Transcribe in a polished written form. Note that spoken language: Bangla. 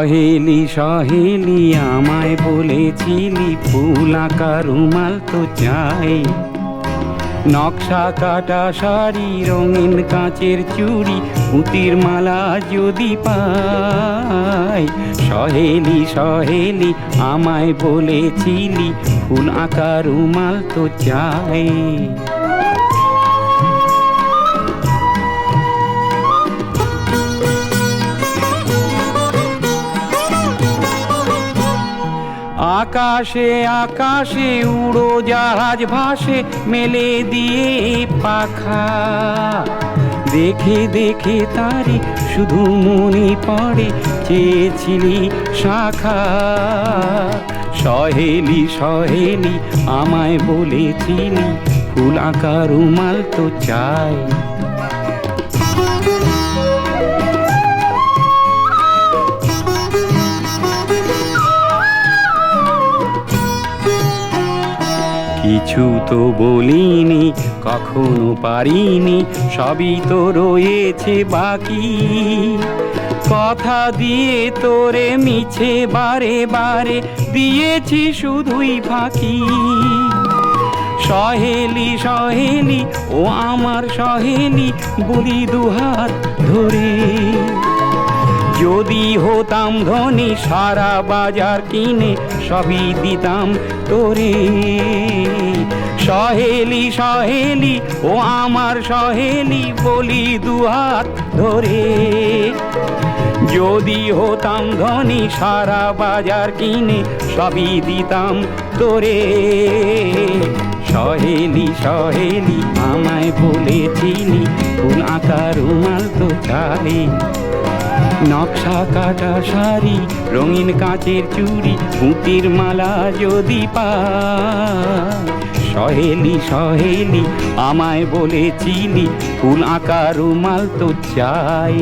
সহেলি সহেলি আমায় বলেছিলি ফুল আঁকা রুমাল তো চাই, নকশা কাটা শাড়ি রঙিন কাঁচের চুড়ি পুঁতির মালা যদি পাই। সহেলি সহেলি আমায় বলেছিলি ফুল আঁকা রুমাল তো চাই। আকাশে আকাশে উড়োজাহাজ ভাসে মেলে দিয়ে পাখা, দেখে দেখে তারি শুধু মনে পড়ে চেয়েছিলি শাখা। সহেলি সহেলি আমায় বলেছিলি ফুল আঁকা রুমাল তো চাই। কিছু তো বলিনি কখনো পারিনি, সবই তো রয়েছে বাকি। কথা দিয়ে তোরে মিছে বারে বারে দিয়েছি শুধুই ফাঁকি। সহেলি সহেলি ও আমার সহেলি বলি দুহাত ধরে, যদি হতাম ধনী সারা বাজার কিনে সবই দিতাম তোরে। সহেলি সহেলি ও আমার সহেলি বলি দুহাত ধরে, যদি হতাম ধনী সারা বাজার কিনে সবই দিতাম তোরে। সহেলি সহেলি আমায় বলেছিলি ফুল আঁকা রুমাল তো চাই, নকশা কাটা শাড়ি রঙিন কাঁচের চুড়ি পুঁতির মালা যদি পাই। সহেলি সহেলি আমায় বলেছিলি ফুল আঁকা রুমাল তো চাই।